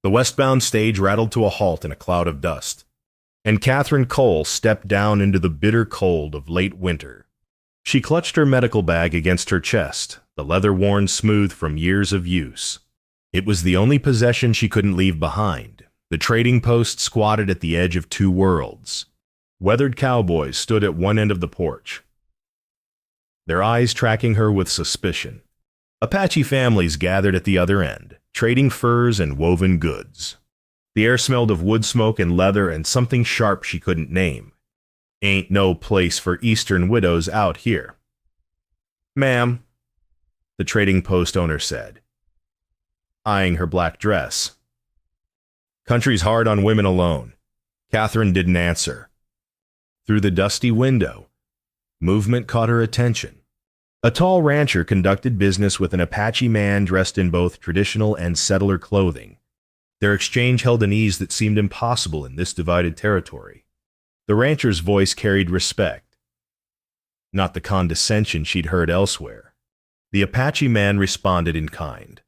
The westbound stage rattled to a halt in a cloud of dust, and Catherine Cole stepped down into the bitter cold of late winter. She clutched her medical bag against her chest, the leather worn smooth from years of use. It was the only possession she couldn't leave behind. The trading post squatted at the edge of two worlds. Weathered cowboys stood at one end of the porch, their eyes tracking her with suspicion. Apache families gathered at the other end, trading furs and woven goods. The air smelled of wood smoke and leather and something sharp she couldn't name. Ain't no place for Eastern widows out here. "Ma'am," the trading post owner said, eyeing her black dress. "Country's hard on women alone." Catherine didn't answer. Through the dusty window, movement caught her attention. A tall rancher conducted business with an Apache man dressed in both traditional and settler clothing. Their exchange held an ease that seemed impossible in this divided territory. The rancher's voice carried respect, not the condescension she'd heard elsewhere. The Apache man responded in kind,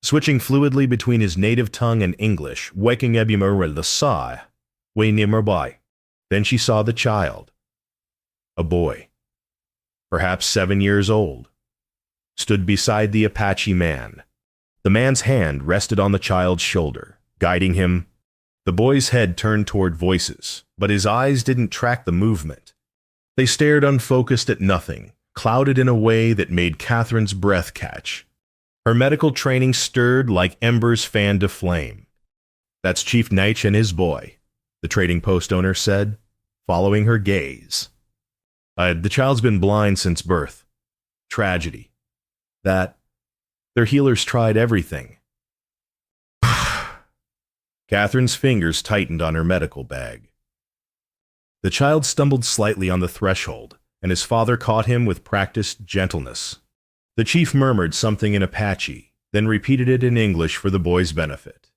switching fluidly between his native tongue and English. Then she saw the child, a boy, perhaps 7 years old, stood beside the Apache man. The man's hand rested on the child's shoulder, guiding him. The boy's head turned toward voices, but his eyes didn't track the movement. They stared unfocused at nothing, clouded in a way that made Catherine's breath catch. Her medical training stirred like embers fanned to flame. "That's Chief Naiche and his boy," the trading post owner said, following her gaze. The child's been blind since birth. Tragedy. Their healers tried everything." Catherine's fingers tightened on her medical bag. The child stumbled slightly on the threshold, and his father caught him with practiced gentleness. The chief murmured something in Apache, then repeated it in English for the boy's benefit.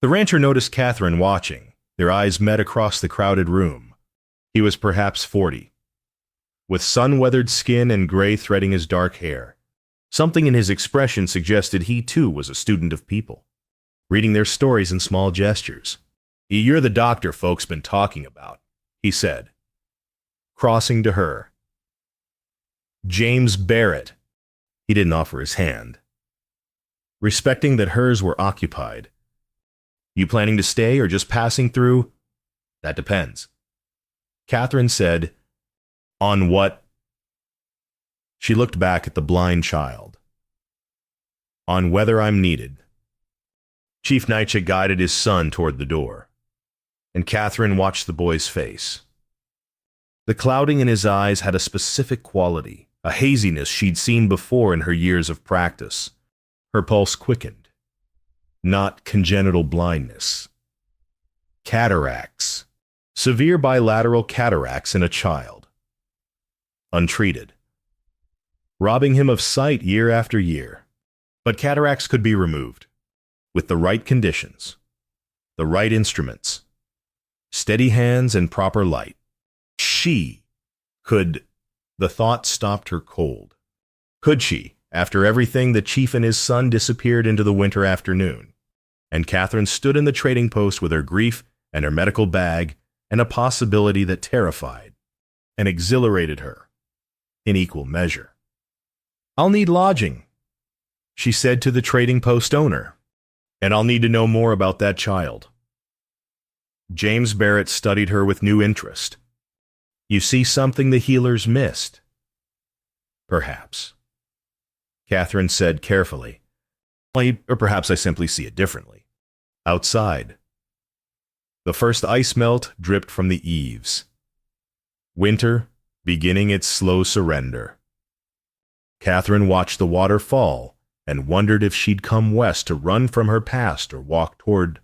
The rancher noticed Catherine watching. Their eyes met across the crowded room. He was perhaps 40, with sun-weathered skin and gray threading his dark hair. Something in his expression suggested he too was a student of people, reading their stories in small gestures. "You're the doctor folks been talking about," he said, crossing to her. "James Barrett." He didn't offer his hand, respecting that hers were occupied. "You planning to stay or just passing through?" "That depends," Catherine said. "On what?" She looked back at the blind child. "On whether I'm needed." Chief Naiche guided his son toward the door, and Catherine watched the boy's face. The clouding in his eyes had a specific quality, a haziness she'd seen before in her years of practice. Her pulse quickened. Not congenital blindness. Cataracts. Severe bilateral cataracts in a child. Untreated. Robbing him of sight year after year. But cataracts could be removed, with the right conditions, the right instruments, steady hands and proper light. She could. The thought stopped her cold. Could she, after everything? The chief and his son disappeared into the winter afternoon, and Catherine stood in the trading post with her grief and her medical bag and a possibility that terrified and exhilarated her in equal measure. "I'll need lodging," she said to the trading post owner, "and I'll need to know more about that child." James Barrett studied her with new interest. "You see something the healers missed?" "Perhaps," Catherine said carefully. "Or perhaps I simply see it differently." Outside, the first ice melt dripped from the eaves. Winter beginning its slow surrender. Catherine watched the water fall and wondered if she'd come west to run from her past or walk toward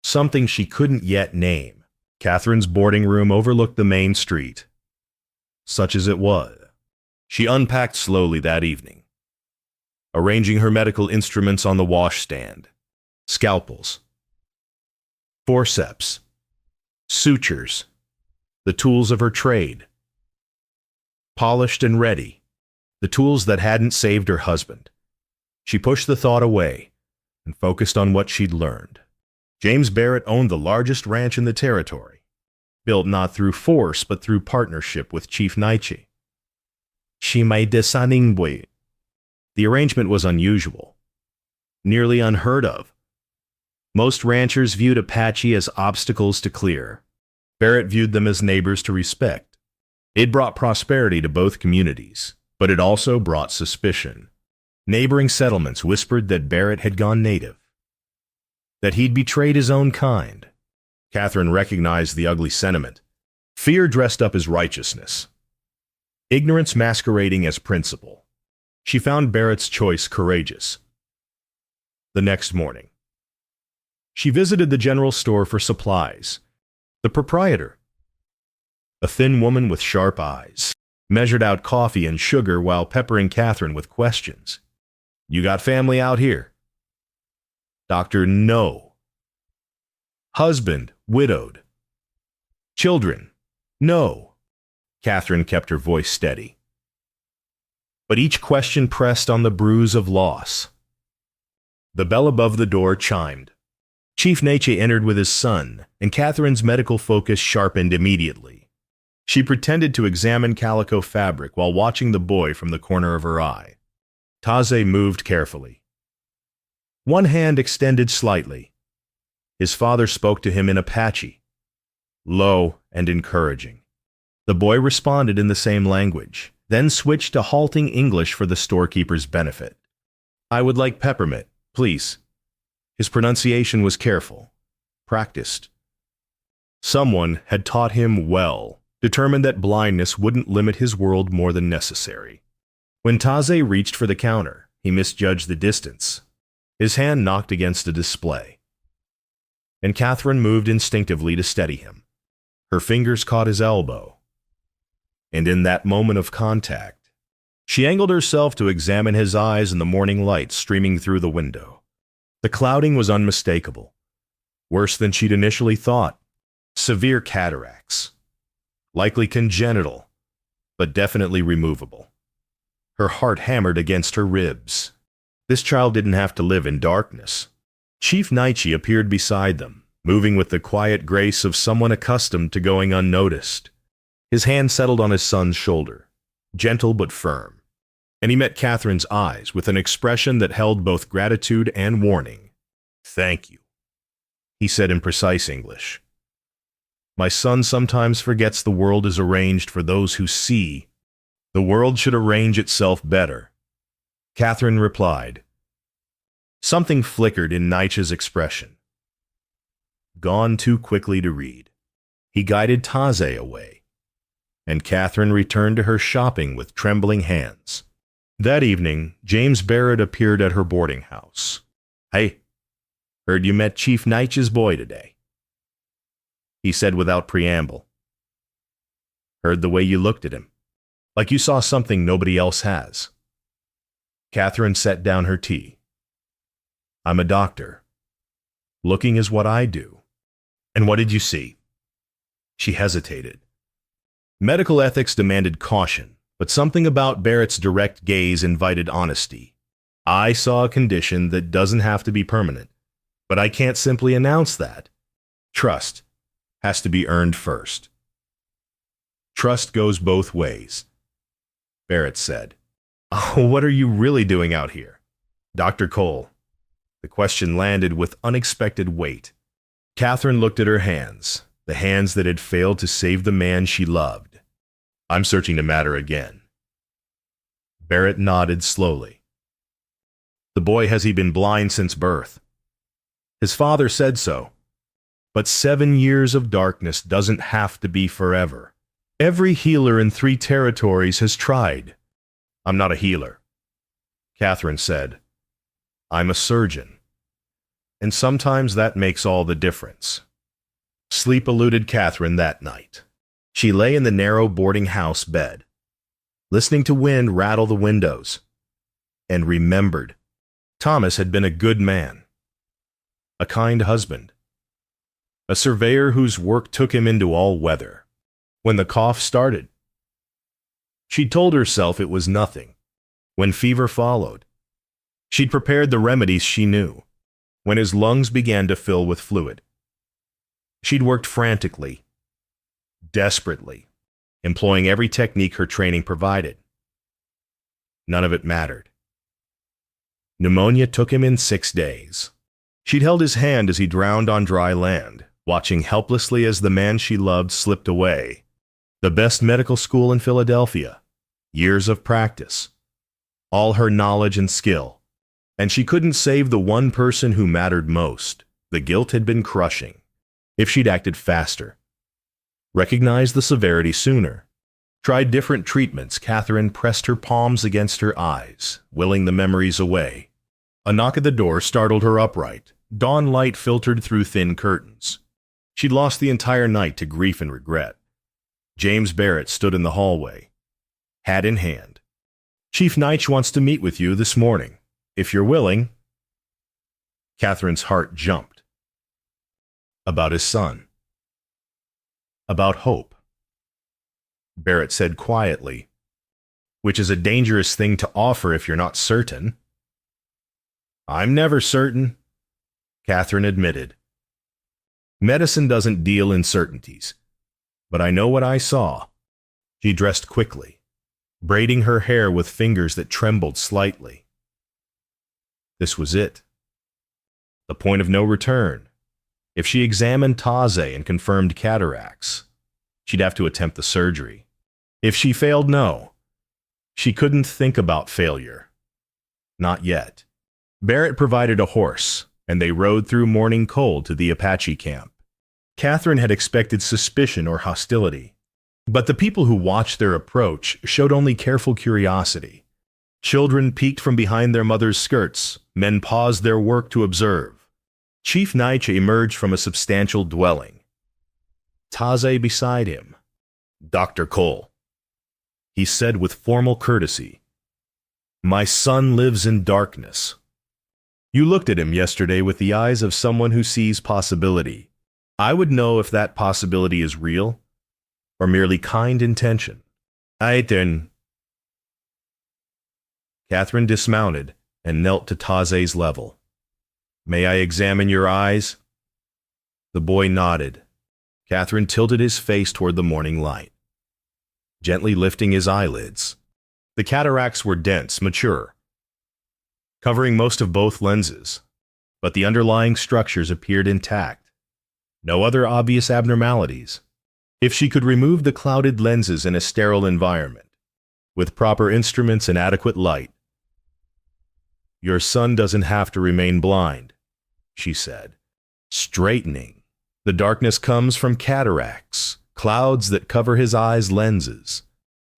something she couldn't yet name. Catherine's boarding room overlooked the main street. Such as it was, she unpacked slowly that evening, arranging her medical instruments on the washstand. Scalpels, forceps, sutures, the tools of her trade. Polished and ready, the tools that hadn't saved her husband. She pushed the thought away. and focused on what she'd learned. James Barrett owned the largest ranch in the territory, built not through force but through partnership with Chief Naiche. She made the The arrangement was unusual, nearly unheard of. Most ranchers viewed Apache as obstacles to clear. Barrett viewed them as neighbors to respect. It brought prosperity to both communities, but it also brought suspicion. Neighboring settlements whispered that Barrett had gone native, that he'd betrayed his own kind. Catherine recognized the ugly sentiment. Fear dressed up as righteousness, ignorance masquerading as principle. She found Barrett's choice courageous. The next morning, she visited the general store for supplies. The proprietor, a thin woman with sharp eyes, measured out coffee and sugar while peppering Catherine with questions. You got family out here? Doctor, no. Husband, widowed. Children, no. Catherine kept her voice steady. But each question pressed on the bruise of loss. The bell above the door chimed. Chief Naiche entered with his son, and Catherine's medical focus sharpened immediately. She pretended to examine calico fabric while watching the boy from the corner of her eye. Taze moved carefully. One hand extended slightly. His father spoke to him in Apache, low and encouraging. The boy responded in the same language, then switched to halting English for the storekeeper's benefit. I would like peppermint, please. His pronunciation was careful, practiced. Someone had taught him well, determined that blindness wouldn't limit his world more than necessary. When Taze reached for the counter, he misjudged the distance. His hand knocked against a display, and Catherine moved instinctively to steady him. Her fingers caught his elbow, and in that moment of contact, she angled herself to examine his eyes in the morning light streaming through the window. The clouding was unmistakable, worse than she'd initially thought. Severe cataracts, likely congenital, but definitely removable. Her heart hammered against her ribs. This child didn't have to live in darkness. Chief Naiche appeared beside them, moving with the quiet grace of someone accustomed to going unnoticed. His hand settled on his son's shoulder, gentle but firm, and he met Catherine's eyes with an expression that held both gratitude and warning. Thank you, he said in precise English. My son sometimes forgets the world is arranged for those who see. The world should arrange itself better. Catherine replied. Something flickered in Naiche's expression. Gone too quickly to read. He guided Taze away, and Catherine returned to her shopping with trembling hands. That evening, James Barrett appeared at her boarding house. Hey, heard you met Chief Naiche's boy today, he said without preamble. Heard the way you looked at him, like you saw something nobody else has. Catherine set down her tea. I'm a doctor. Looking is what I do. And what did you see? She hesitated. Medical ethics demanded caution, but something about Barrett's direct gaze invited honesty. I saw a condition that doesn't have to be permanent, but I can't simply announce that. Trust has to be earned first. Trust goes both ways, Barrett said. Oh, what are you really doing out here? Dr. Cole. The question landed with unexpected weight. Catherine looked at her hands, the hands that had failed to save the man she loved. I'm searching to matter again. Barrett nodded slowly. The boy, has he been blind since birth? His father said so. But 7 years of darkness doesn't have to be forever. Every healer in 3 territories has tried. I'm not a healer, Catherine said. I'm a surgeon. And sometimes that makes all the difference. Sleep eluded Catherine that night. She lay in the narrow boarding house bed, listening to wind rattle the windows, and remembered. Thomas had been a good man, a kind husband, a surveyor whose work took him into all weather. When the cough started, she told herself it was nothing. When fever followed, she'd prepared the remedies she knew. when his lungs began to fill with fluid. She'd worked frantically, desperately, employing every technique her training provided. None of it mattered. Pneumonia took him in 6 days. She'd held his hand as he drowned on dry land, watching helplessly as the man she loved slipped away. The best medical school in Philadelphia, years of practice, all her knowledge and skill. And she couldn't save the one person who mattered most. The guilt had been crushing. If she'd acted faster, recognized the severity sooner, tried different treatments, Catherine pressed her palms against her eyes, willing the memories away. A knock at the door startled her upright. Dawn light filtered through thin curtains. She'd lost the entire night to grief and regret. James Barrett stood in the hallway, hat in hand. "Chief Naiche wants to meet with you this morning, if you're willing." Catherine's heart jumped. About his son. About hope. Barrett said quietly, "Which is a dangerous thing to offer if you're not certain." "I'm never certain," Catherine admitted. "Medicine doesn't deal in certainties, but I know what I saw." She dressed quickly, braiding her hair with fingers that trembled slightly. This was it. The point of no return. If she examined Taze and confirmed cataracts, she'd have to attempt the surgery. If she failed, no. She couldn't think about failure. Not yet. Barrett provided a horse, and they rode through morning cold to the Apache camp. Catherine had expected suspicion or hostility, but the people who watched their approach showed only careful curiosity. Children peeked from behind their mothers' skirts, men paused their work to observe. Chief Naiche emerged from a substantial dwelling. Taze beside him. "Dr. Cole," he said with formal courtesy. "My son lives in darkness. You looked at him yesterday with the eyes of someone who sees possibility. I would know if that possibility is real or merely kind intention." "Aiten." Catherine dismounted and knelt to Taze's level. "May I examine your eyes?" The boy nodded. Catherine tilted his face toward the morning light, gently lifting his eyelids. The cataracts were dense, mature, covering most of both lenses, but the underlying structures appeared intact. No other obvious abnormalities. If she could remove the clouded lenses in a sterile environment, with proper instruments and adequate light. "Your son doesn't have to remain blind," she said, straightening. "The darkness comes from cataracts, clouds that cover his eyes' lenses.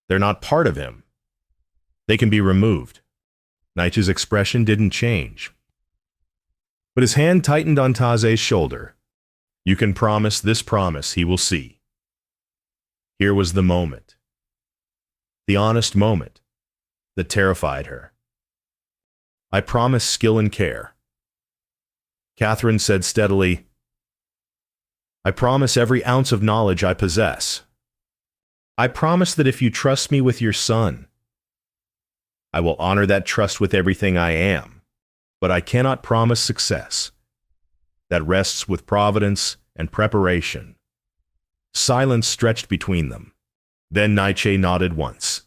They're not part of him. They can be removed." Naiche's expression didn't change, but his hand tightened on Taze's shoulder. "You can promise this promise he will see." Here was the moment. The honest moment that terrified her. "I promise skill and care." Catherine said steadily, "I promise every ounce of knowledge I possess. I promise that if you trust me with your son, I will honor that trust with everything I am, but I cannot promise success. That rests with providence and preparation." Silence stretched between them. Then Naiche nodded once.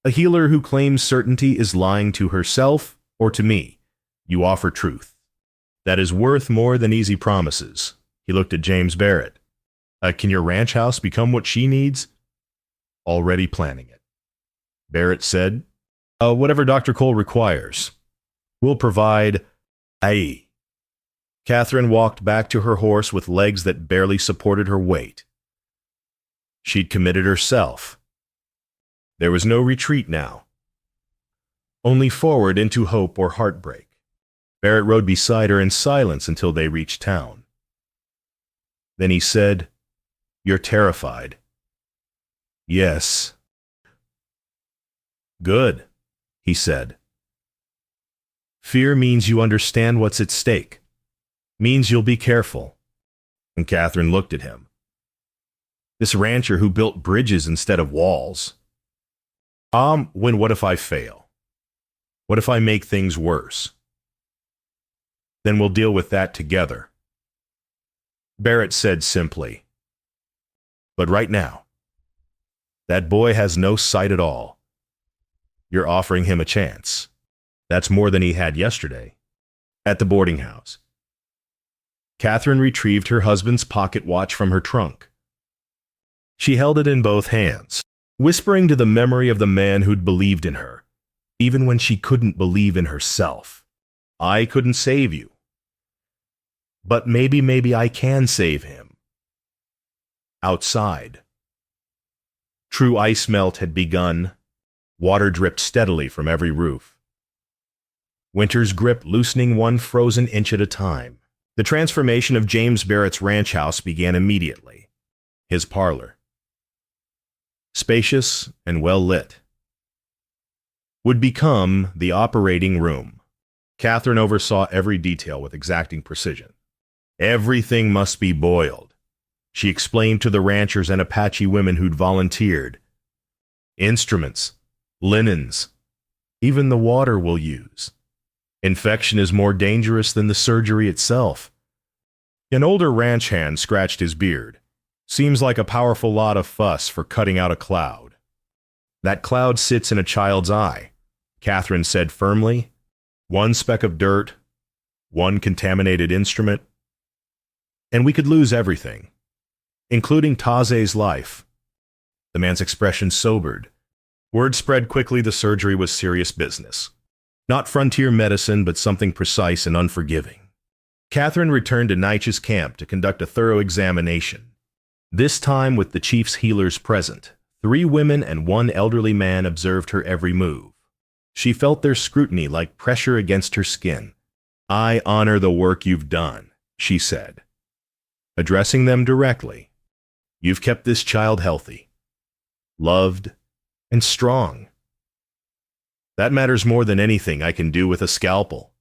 "A healer who claims certainty is lying to herself or to me. You offer truth. That is worth more than easy promises." He looked at James Barrett. Can your ranch house become what she needs?" "Already planning it." Barrett said, "Whatever Dr. Cole requires. We'll provide." Aye. Catherine walked back to her horse with legs that barely supported her weight. She'd committed herself. There was no retreat now. Only forward into hope or heartbreak. Barrett rode beside her in silence until they reached town. Then he said, "You're terrified." "Yes." "Good," he said. "Fear means you understand what's at stake. Means you'll be careful." And Catherine looked at him. This rancher who built bridges instead of walls. What if I fail? What if I make things worse? Then we'll deal with that together. Barrett said simply. But right now, that boy has no sight at all. You're offering him a chance. That's more than he had yesterday. At the boarding house, Catherine retrieved her husband's pocket watch from her trunk. She held it in both hands, whispering to the memory of the man who'd believed in her, even when she couldn't believe in herself. I couldn't save you. But maybe I can save him. Outside, true ice melt had begun. Water dripped steadily from every roof. Winter's grip loosening one frozen inch at a time. The transformation of James Barrett's ranch house began immediately. His parlor, spacious and well lit, would become the operating room. Catherine oversaw every detail with exacting precision. Everything must be boiled, she explained to the ranchers and Apache women who'd volunteered. Instruments, linens, even the water we'll use. Infection is more dangerous than the surgery itself. An older ranch hand scratched his beard. Seems like a powerful lot of fuss for cutting out a cloud. That cloud sits in a child's eye, Catherine said firmly. One speck of dirt, one contaminated instrument, and we could lose everything, including Taze's life. The man's expression sobered. Word spread quickly the surgery was serious business. Not frontier medicine, but something precise and unforgiving. Catherine returned to Naiche's camp to conduct a thorough examination. This time with the chief's healers present, 3 women and 1 elderly man observed her every move. She felt their scrutiny like pressure against her skin. I honor the work you've done, she said, addressing them directly. You've kept this child healthy, loved, and strong. That matters more than anything I can do with a scalpel.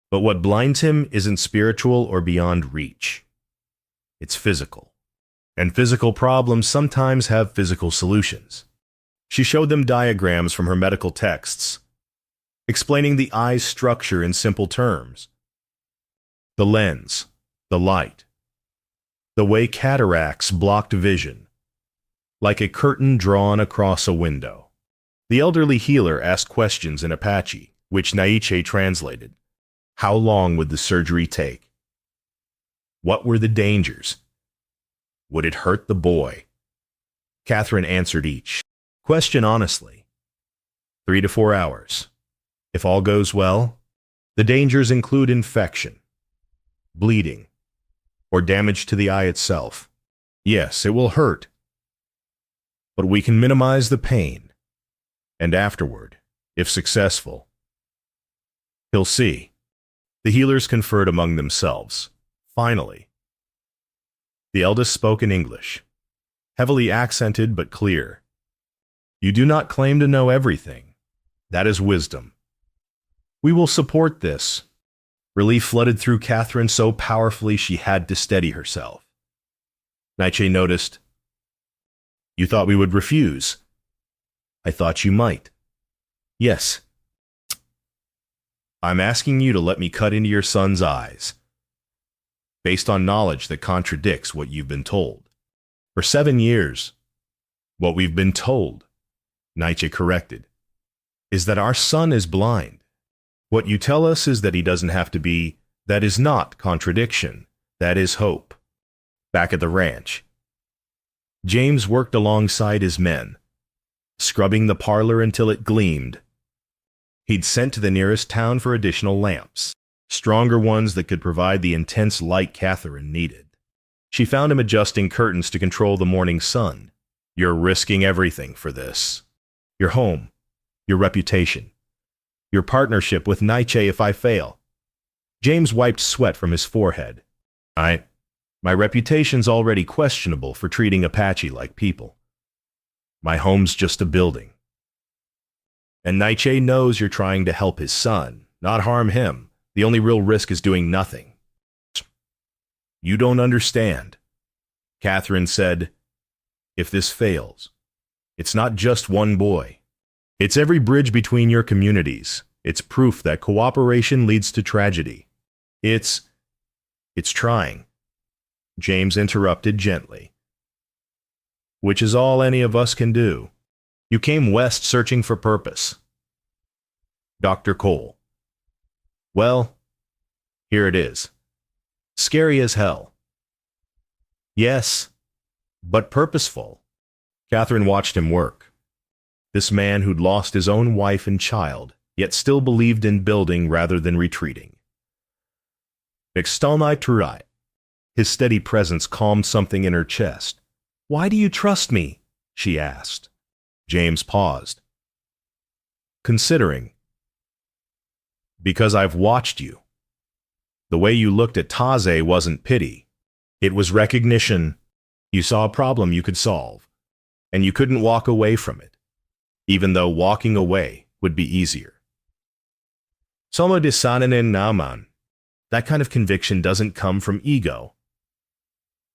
But what blinds him isn't spiritual or beyond reach. It's physical. And physical problems sometimes have physical solutions. She showed them diagrams from her medical texts, explaining the eye's structure in simple terms. The lens, the light, the way cataracts blocked vision, like a curtain drawn across a window. The elderly healer asked questions in Apache, which Naiche translated. How long would the surgery take? What were the dangers? Would it hurt the boy? Catherine answered each question honestly. 3 to 4 hours. If all goes well, the dangers include infection, bleeding, or damage to the eye itself. Yes, it will hurt, but we can minimize the pain. And afterward, if successful, he'll see. The healers conferred among themselves. Finally, the eldest spoke in English, heavily accented but clear. You do not claim to know everything. That is wisdom. We will support this. Relief flooded through Catherine so powerfully she had to steady herself. Naiche noticed. You thought we would refuse. I thought you might. Yes. I'm asking you to let me cut into your son's eyes, based on knowledge that contradicts what you've been told. For 7 years, what we've been told, Naiche corrected, is that our son is blind. What you tell us is that he doesn't have to be. That is not contradiction. That is hope. Back at the ranch, James worked alongside his men, scrubbing the parlor until it gleamed. He'd sent to the nearest town for additional lamps, stronger ones that could provide the intense light Catherine needed. She found him adjusting curtains to control the morning sun. You're risking everything for this. Your home, your reputation, your partnership with Naiche if I fail. James wiped sweat from his forehead. My reputation's already questionable for treating Apache like people. My home's just a building. And Naiche knows you're trying to help his son, not harm him. The only real risk is doing nothing. You don't understand. Catherine said, if this fails, it's not just one boy. It's every bridge between your communities. It's proof that cooperation leads to tragedy. It's trying, James interrupted gently. Which is all any of us can do. You came west searching for purpose. Dr. Cole. Well, here it is. Scary as hell. Yes, but purposeful. Catherine watched him work. This man who'd lost his own wife and child, yet still believed in building rather than retreating. Extolnai Turai. His steady presence calmed something in her chest. Why do you trust me? She asked. James paused. Considering. Because I've watched you. The way you looked at Taze wasn't pity. It was recognition. You saw a problem you could solve, and you couldn't walk away from it, even though walking away would be easier. Somo de Sananen Naman. That kind of conviction doesn't come from ego.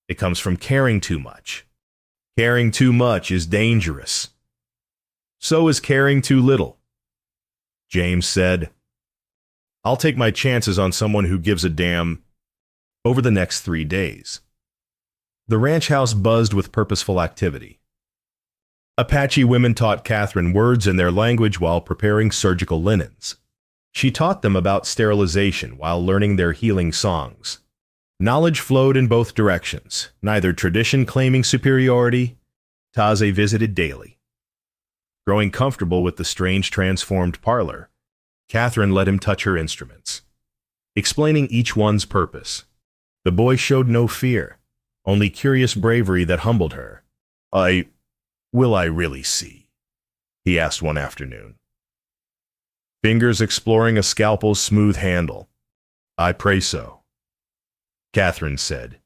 It comes from caring too much. Caring too much is dangerous. So is caring too little. James said, I'll take my chances on someone who gives a damn. Over the next 3 days, the ranch house buzzed with purposeful activity. Apache women taught Catherine words in their language while preparing surgical linens. She taught them about sterilization while learning their healing songs. Knowledge flowed in both directions, neither tradition claiming superiority. Taze visited daily. Growing comfortable with the strange transformed parlor, Catherine let him touch her instruments, explaining each one's purpose. The boy showed no fear, only curious bravery that humbled her. Will I really see? He asked one afternoon. Fingers exploring a scalpel's smooth handle. I pray so, Catherine said.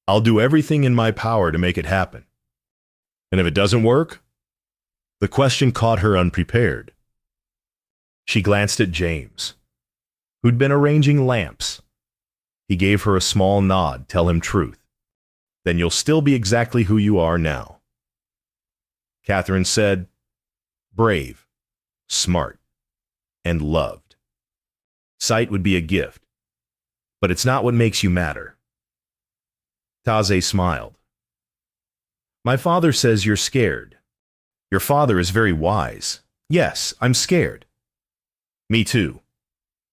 I'll do everything in my power to make it happen. And if it doesn't work? The question caught her unprepared. She glanced at James, who'd been arranging lamps. He gave her a small nod, tell him truth. Then you'll still be exactly who you are now. Catherine said, brave, smart, and loved. Sight would be a gift, but it's not what makes you matter. Taze smiled. My father says you're scared. Your father is very wise. Yes, I'm scared. Me too,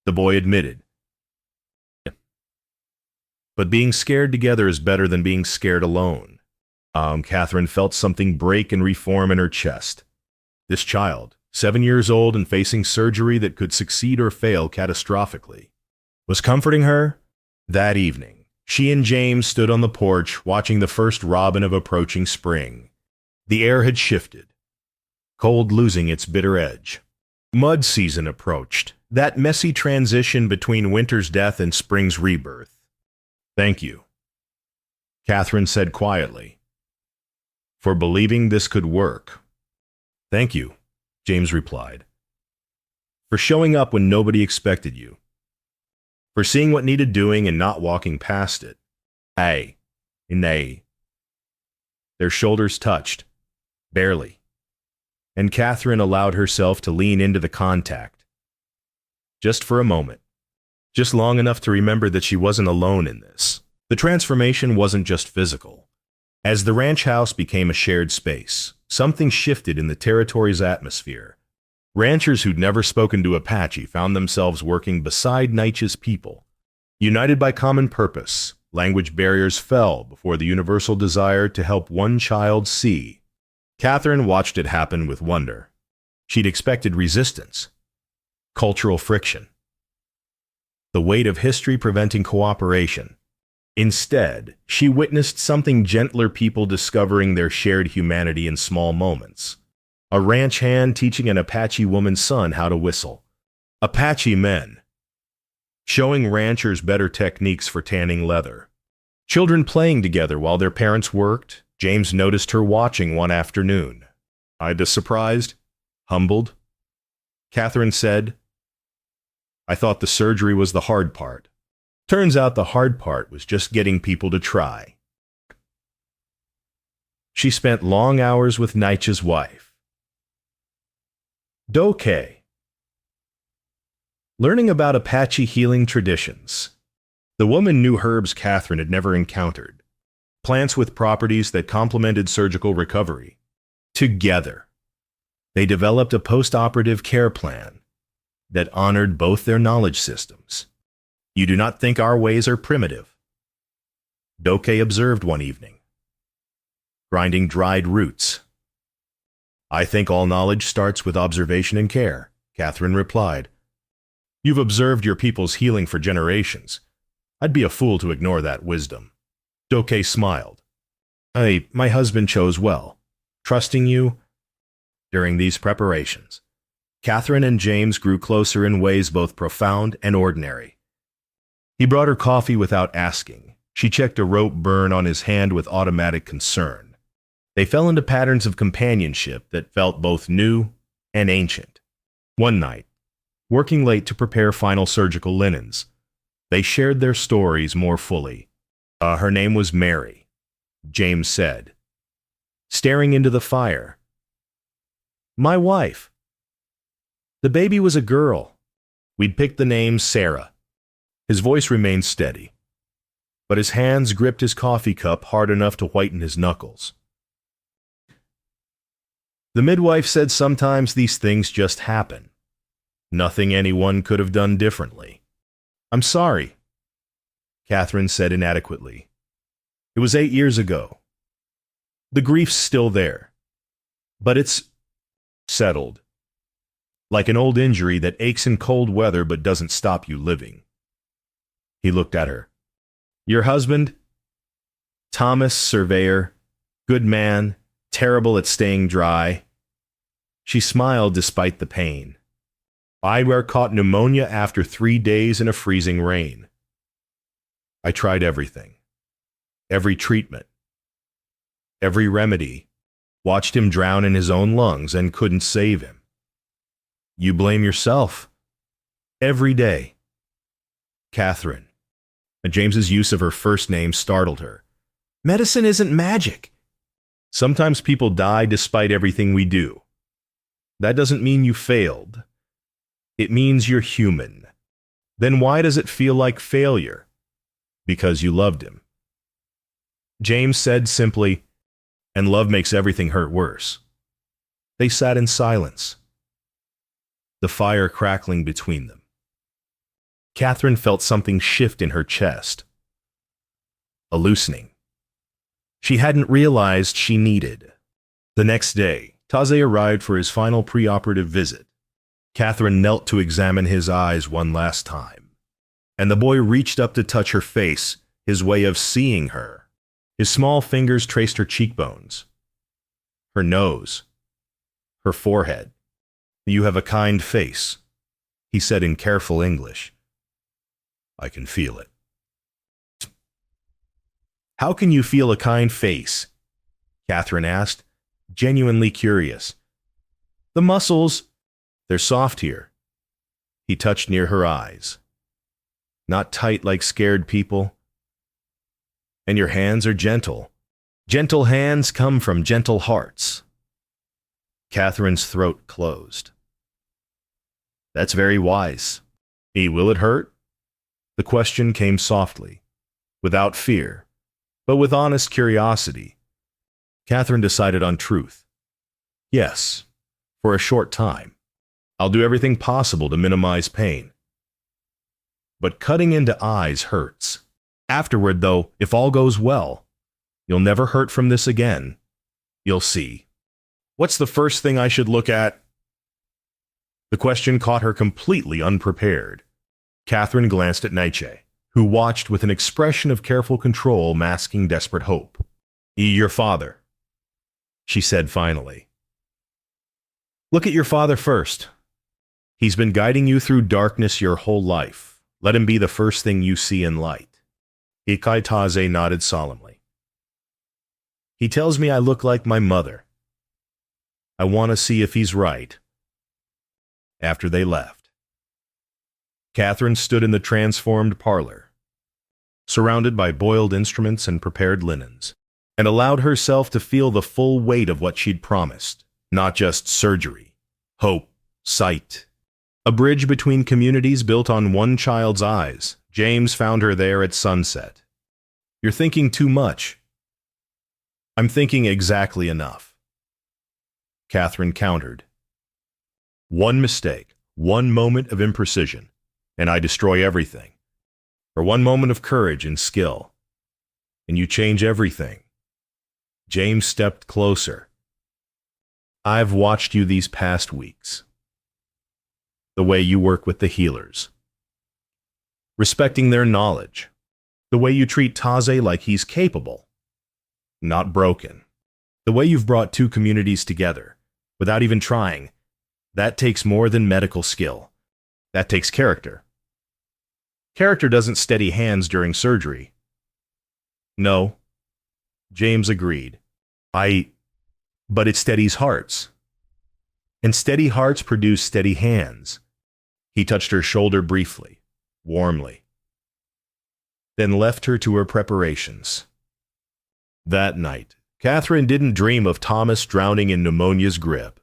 the boy admitted. But being scared together is better than being scared alone. Catherine felt something break and reform in her chest. This child, 7 years old and facing surgery that could succeed or fail catastrophically, was comforting her. That evening, she and James stood on the porch watching the first robin of approaching spring. The air had shifted, cold losing its bitter edge. Mud season approached, that messy transition between winter's death and spring's rebirth. Thank you, Catherine said quietly, for believing this could work. Thank you, James replied, for showing up when nobody expected you, for seeing what needed doing and not walking past it. Hey, nay. Their shoulders touched, barely, and Catherine allowed herself to lean into the contact. Just for a moment. Just long enough to remember that she wasn't alone in this. The transformation wasn't just physical. As the ranch house became a shared space, something shifted in the territory's atmosphere. Ranchers who'd never spoken to Apache found themselves working beside Naiche's people. United by common purpose, language barriers fell before the universal desire to help one child see. Catherine watched it happen with wonder. She'd expected resistance, cultural friction, the weight of history preventing cooperation. Instead, she witnessed something gentler, people discovering their shared humanity in small moments. A ranch hand teaching an Apache woman's son how to whistle. Apache men showing ranchers better techniques for tanning leather. Children playing together while their parents worked. James noticed her watching one afternoon. Ida surprised, humbled. Catherine said, I thought the surgery was the hard part. Turns out the hard part was just getting people to try. She spent long hours with Naiche's wife. Doke. Learning about Apache healing traditions. The woman knew herbs Catherine had never encountered, plants with properties that complemented surgical recovery. Together, they developed a post-operative care plan that honored both their knowledge systems. "You do not think our ways are primitive," Doke observed one evening, grinding dried roots. "I think all knowledge starts with observation and care," Catherine replied. "You've observed your people's healing for generations. I'd be a fool to ignore that wisdom." Doke smiled. My husband chose well, trusting you." During these preparations, Catherine and James grew closer in ways both profound and ordinary. He brought her coffee without asking. She checked a rope burn on his hand with automatic concern. They fell into patterns of companionship that felt both new and ancient. One night, working late to prepare final surgical linens, they shared their stories more fully. Her name was Mary," James said, staring into the fire. "My wife. The baby was a girl. We'd picked the name Sarah." His voice remained steady, but his hands gripped his coffee cup hard enough to whiten his knuckles. "The midwife said sometimes these things just happen. Nothing anyone could have done differently." "I'm sorry," Catherine said inadequately. "It was 8 years ago. The grief's still there, but it's settled. Like an old injury that aches in cold weather but doesn't stop you living." He looked at her. "Your husband?" "Thomas, surveyor. Good man, terrible at staying dry." She smiled despite the pain. "I caught pneumonia after 3 days in a freezing rain. I tried everything. Every treatment. Every remedy. Watched him drown in his own lungs and couldn't save him." "You blame yourself." "Every day." Catherine. James's use of her first name startled her. "Medicine isn't magic." "Sometimes people die despite everything we do. That doesn't mean you failed. It means you're human. Then why does it feel like failure?" "Because you loved him." James said simply, "And love makes everything hurt worse." They sat in silence, the fire crackling between them. Catherine felt something shift in her chest, a loosening she hadn't realized she needed. The next day, Taze arrived for his final preoperative visit. Catherine knelt to examine his eyes one last time, and the boy reached up to touch her face, his way of seeing her. His small fingers traced her cheekbones, her nose, her forehead. "You have a kind face," he said in careful English. "I can feel it." "How can you feel a kind face?" Catherine asked, genuinely curious. "The muscles, they're soft here." He touched near her eyes. "Not tight like scared people. And your hands are gentle. Gentle hands come from gentle hearts." Catherine's throat closed. "That's very wise. Will it hurt?" The question came softly, without fear, but with honest curiosity. Catherine decided on truth. "Yes, for a short time. I'll do everything possible to minimize pain. But cutting into eyes hurts. Afterward, though, if all goes well, you'll never hurt from this again. You'll see." "What's the first thing I should look at?" The question caught her completely unprepared. Catherine glanced at Naiche, who watched with an expression of careful control masking desperate hope. "Your father," she said finally. "Look at your father first. He's been guiding you through darkness your whole life. Let him be the first thing you see in light." Ikai Taze nodded solemnly. "He tells me I look like my mother. I want to see if he's right." After they left, Catherine stood in the transformed parlor, surrounded by boiled instruments and prepared linens, and allowed herself to feel the full weight of what she'd promised. Not just surgery, hope, sight, A bridge between communities built on one child's eyes. James found her there at sunset. You're thinking too much. I'm thinking exactly enough. Catherine countered. One mistake, one moment of imprecision, and I destroy everything. Or one moment of courage and skill, and you change everything. James stepped closer. I've watched you these past weeks. The way you work with the healers. Respecting their knowledge. The way you treat Taze like he's capable, not broken. The way you've brought two communities together, without even trying. That takes more than medical skill. That takes character. Character doesn't steady hands during surgery. No. James agreed. But it steadies hearts. And steady hearts produce steady hands. He touched her shoulder briefly, warmly, then left her to her preparations. That night, Catherine didn't dream of Thomas drowning in pneumonia's grip.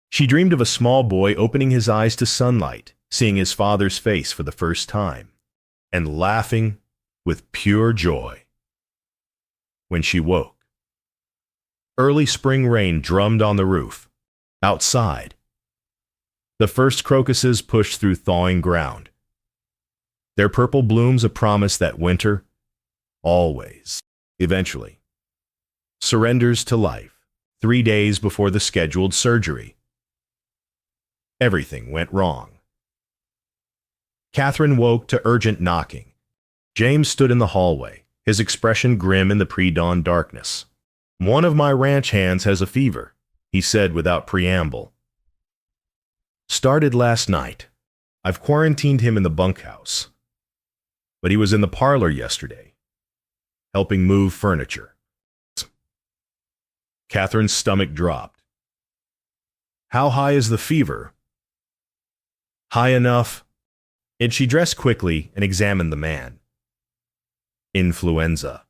She dreamed of a small boy opening his eyes to sunlight, seeing his father's face for the first time, and laughing with pure joy. When she woke, early spring rain drummed on the roof. Outside, the first crocuses pushed through thawing ground. Their purple blooms a promise that winter, always, eventually, surrenders to life 3 days before the scheduled surgery. Everything went wrong. Catherine woke to urgent knocking. James stood in the hallway, his expression grim in the pre-dawn darkness. One of my ranch hands has a fever, he said without preamble. Started last night. I've quarantined him in the bunkhouse. But he was in the parlor yesterday, helping move furniture. Catherine's stomach dropped. How high is the fever? High enough. And she dressed quickly and examined the man. Influenza,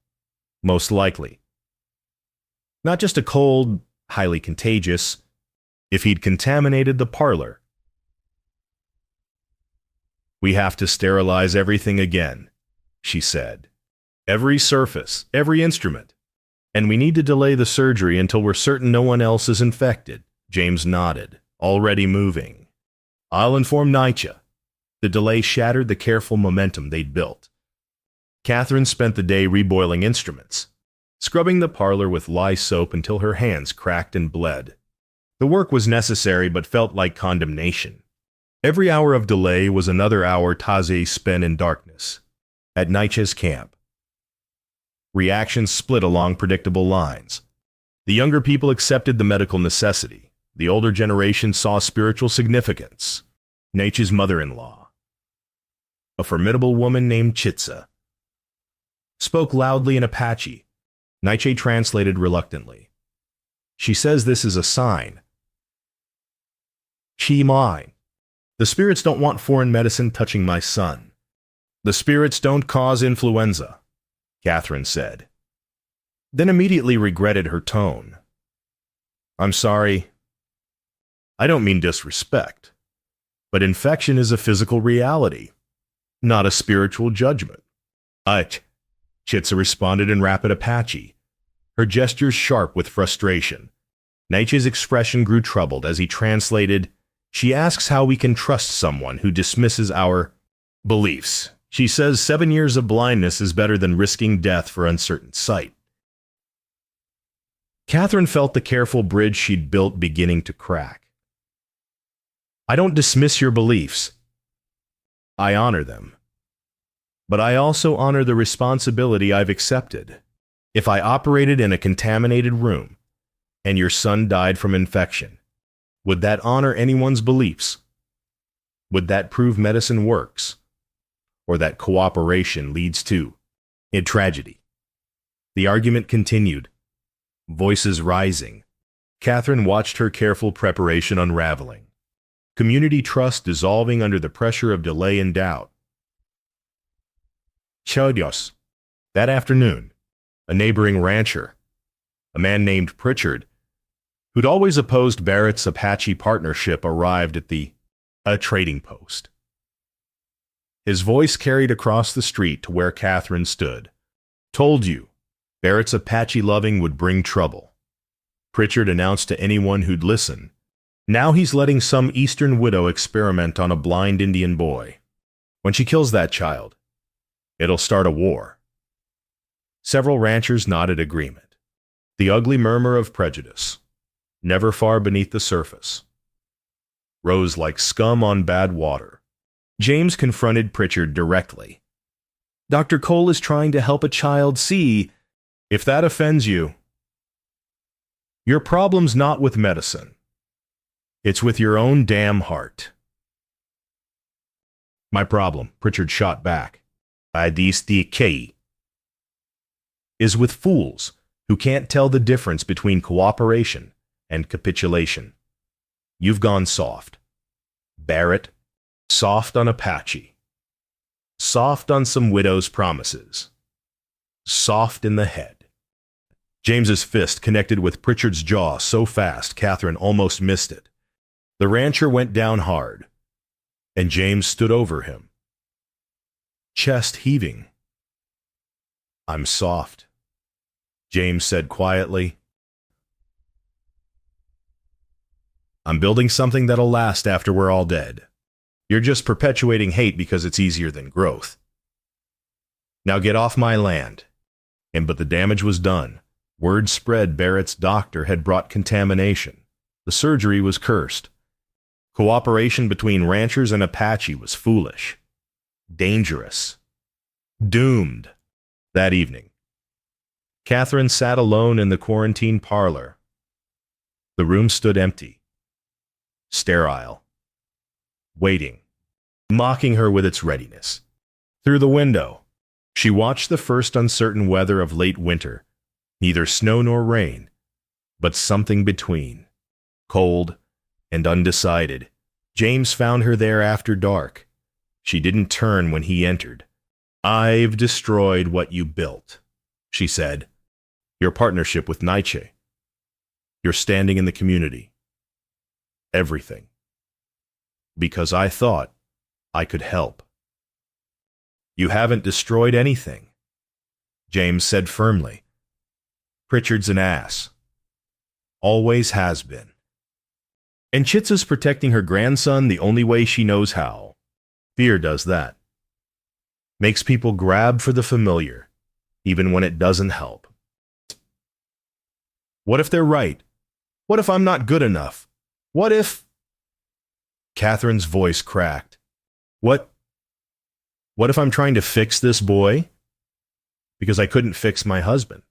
most likely. Not just a cold, highly contagious, if he'd contaminated the parlor. We have to sterilize everything again, she said. Every surface, every instrument. And we need to delay the surgery until we're certain no one else is infected. James nodded, already moving. I'll inform Naiche. The delay shattered the careful momentum they'd built. Catherine spent the day reboiling instruments, scrubbing the parlor with lye soap until her hands cracked and bled. The work was necessary but felt like condemnation. Every hour of delay was another hour Taze spent in darkness, at Naiche's camp. Reactions split along predictable lines. The younger people accepted the medical necessity. The older generation saw spiritual significance. Naiche's mother-in-law, a formidable woman named Chitsa, spoke loudly in Apache. Naiche translated reluctantly. She says this is a sign. Chi mine. The spirits don't want foreign medicine touching my son. The spirits don't cause influenza, Catherine said, then immediately regretted her tone. I'm sorry. I don't mean disrespect, but infection is a physical reality, not a spiritual judgment. Chitsa responded in rapid Apache, her gestures sharp with frustration. Naiche's expression grew troubled as he translated, she asks how we can trust someone who dismisses our beliefs. She says 7 years of blindness is better than risking death for uncertain sight. Catherine felt the careful bridge she'd built beginning to crack. I don't dismiss your beliefs. I honor them. But I also honor the responsibility I've accepted. If I operated in a contaminated room and your son died from infection, would that honor anyone's beliefs? Would that prove medicine works? Or that cooperation leads to a tragedy? The argument continued, voices rising. Catherine watched her careful preparation unraveling, community trust dissolving under the pressure of delay and doubt. Chodios. That afternoon, a neighboring rancher, a man named Pritchard, who'd always opposed Barrett's Apache partnership, arrived at the A trading post. His voice carried across the street to where Catherine stood. Told you, Barrett's Apache loving would bring trouble. Pritchard announced to anyone who'd listen. Now he's letting some Eastern widow experiment on a blind Indian boy. When she kills that child, it'll start a war. Several ranchers nodded agreement. The ugly murmur of prejudice, never far beneath the surface, rose like scum on bad water. James confronted Pritchard directly. Dr. Cole is trying to help a child see. If that offends you, your problem's not with medicine. It's with your own damn heart. My problem, Pritchard shot back, is with fools who can't tell the difference between cooperation and capitulation. You've gone soft. Barrett, soft on Apache. Soft on some widow's promises. Soft in the head. James's fist connected with Pritchard's jaw so fast Catherine almost missed it. The rancher went down hard, and James stood over him, chest heaving. I'm soft, James said quietly. I'm building something that'll last after we're all dead. You're just perpetuating hate because it's easier than growth. Now get off my land. But the damage was done. Word spread Barrett's doctor had brought contamination. The surgery was cursed. Cooperation between ranchers and Apache was foolish. Dangerous. Doomed. That evening, Catherine sat alone in the quarantine parlor. The room stood empty. Sterile. Waiting. Mocking her with its readiness. Through the window, she watched the first uncertain weather of late winter. Neither snow nor rain, but something between. Cold and undecided. James found her there after dark. She didn't turn when he entered. I've destroyed what you built, she said. Your partnership with Naiche. Your standing in the community. Everything. Because I thought I could help. You haven't destroyed anything, James said firmly. Pritchard's an ass. Always has been. And Chitsa's protecting her grandson the only way she knows how. Fear does that. Makes people grab for the familiar, even when it doesn't help. What if they're right? What if I'm not good enough? What if... Catherine's voice cracked. What if I'm trying to fix this boy? Because I couldn't fix my husband.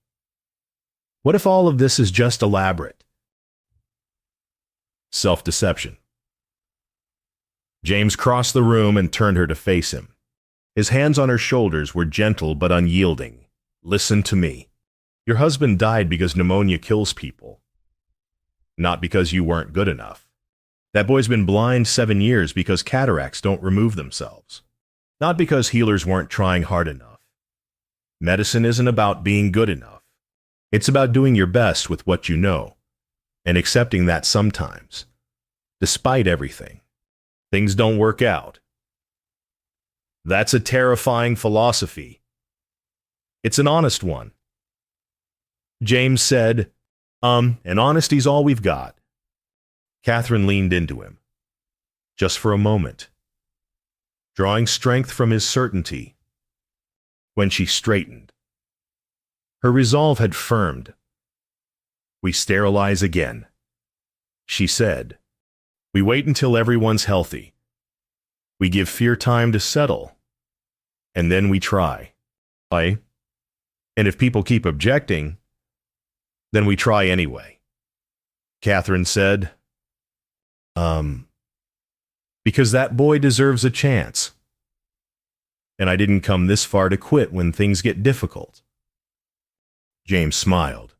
What if all of this is just elaborate? Self-deception. James crossed the room and turned her to face him. His hands on her shoulders were gentle but unyielding. Listen to me. Your husband died because pneumonia kills people. Not because you weren't good enough. That boy's been blind 7 years because cataracts don't remove themselves. Not because healers weren't trying hard enough. Medicine isn't about being good enough. It's about doing your best with what you know, and accepting that sometimes, despite everything, things don't work out. That's a terrifying philosophy. It's an honest one. James said, and honesty's all we've got. Catherine leaned into him, just for a moment, drawing strength from his certainty. When she straightened, her resolve had firmed. We sterilize again, she said. We wait until everyone's healthy. We give fear time to settle, and then we try. And if people keep objecting, then we try anyway. Catherine said, because that boy deserves a chance. And I didn't come this far to quit when things get difficult. James smiled.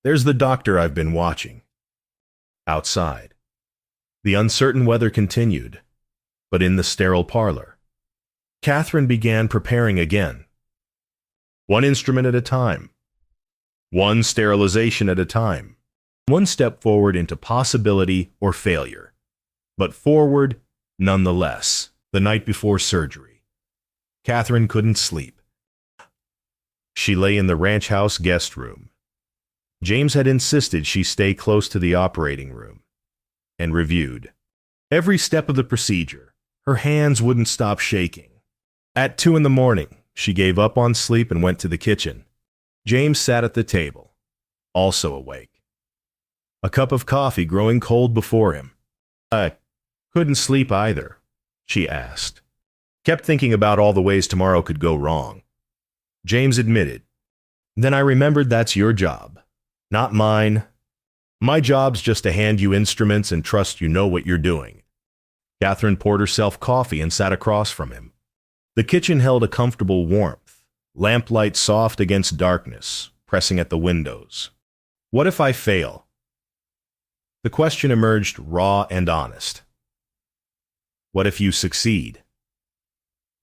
There's the doctor I've been watching. Outside. The uncertain weather continued, but in the sterile parlor, Catherine began preparing again. One instrument at a time. One sterilization at a time. One step forward into possibility or failure. but forward nonetheless. The night before surgery, Catherine couldn't sleep. She lay in the ranch house guest room. James had insisted she stay close to the operating room and reviewed every step of the procedure. Her hands wouldn't stop shaking. At 2 a.m, she gave up on sleep and went to the kitchen. James sat at the table, also awake, a cup of coffee growing cold before him. "I couldn't sleep either," she asked. "Kept thinking about all the ways tomorrow could go wrong." James admitted. "Then I remembered that's your job, not mine. My job's just to hand you instruments and trust you know what you're doing." Catherine poured herself coffee and sat across from him. The kitchen held a comfortable warmth, lamplight soft against darkness, pressing at the windows. "What if I fail?" The question emerged raw and honest. "What if you succeed?"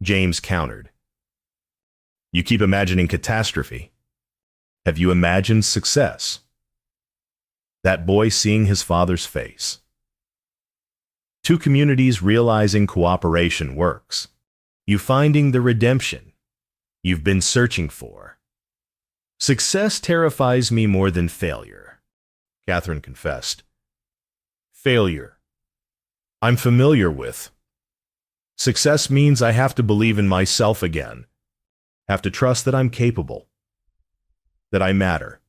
James countered. "You keep imagining catastrophe. Have you imagined success?" That boy seeing his father's face. Two communities realizing cooperation works. You finding the redemption you've been searching for. "Success terrifies me more than failure," Catherine confessed. "Failure I'm familiar with. Success means I have to believe in myself again, have to trust that I'm capable, that I matter,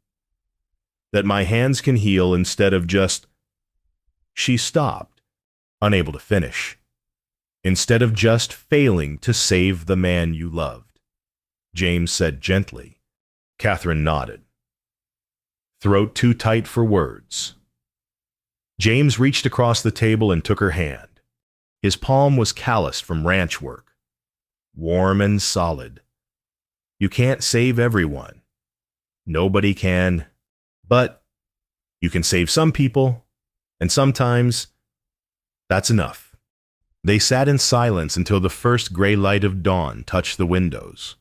that my hands can heal instead of just—" She stopped, unable to finish. "Instead of just failing to save the man you loved," James said gently. Catherine nodded, throat too tight for words. James reached across the table and took her hand. His palm was calloused from ranch work, warm and solid. "You can't save everyone. Nobody can. But you can save some people, and sometimes that's enough." They sat in silence until the first gray light of dawn touched the windows.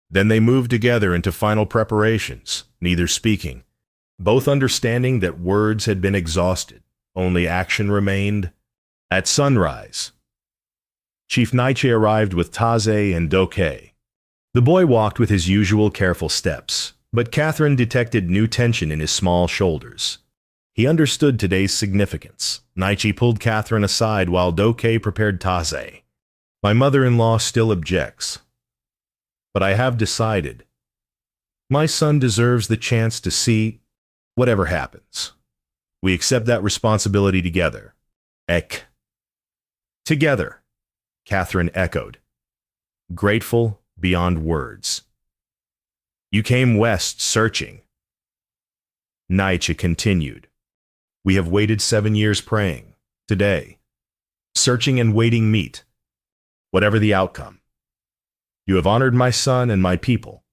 Then they moved together into final preparations, neither speaking, both understanding that words had been exhausted, only action remained. At sunrise, Chief Naiche arrived with Taze and Doke. The boy walked with his usual careful steps, but Catherine detected new tension in his small shoulders. He understood today's significance. Naiche pulled Catherine aside while Doke prepared Taze. "My mother-in-law still objects, but I have decided. My son deserves the chance to see whatever happens. We accept that responsibility together." "Ek." "Together," Catherine echoed, grateful beyond words. "You came west searching." Naiche continued. "We have waited 7 years praying. Today, searching and waiting meet. Whatever the outcome, you have honored my son and my people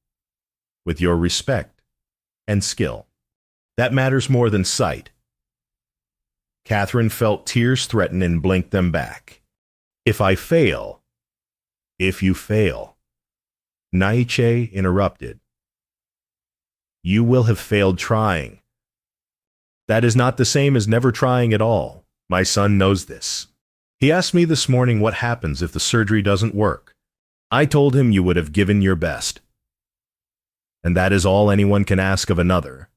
with your respect and skill. That matters more than sight." Catherine felt tears threaten and blinked them back. "If I fail, if you fail," Naiche interrupted, "you will have failed trying. That is not the same as never trying at all. My son knows this. He asked me this morning what happens if the surgery doesn't work. I told him you would have given your best. And that is all anyone can ask of another."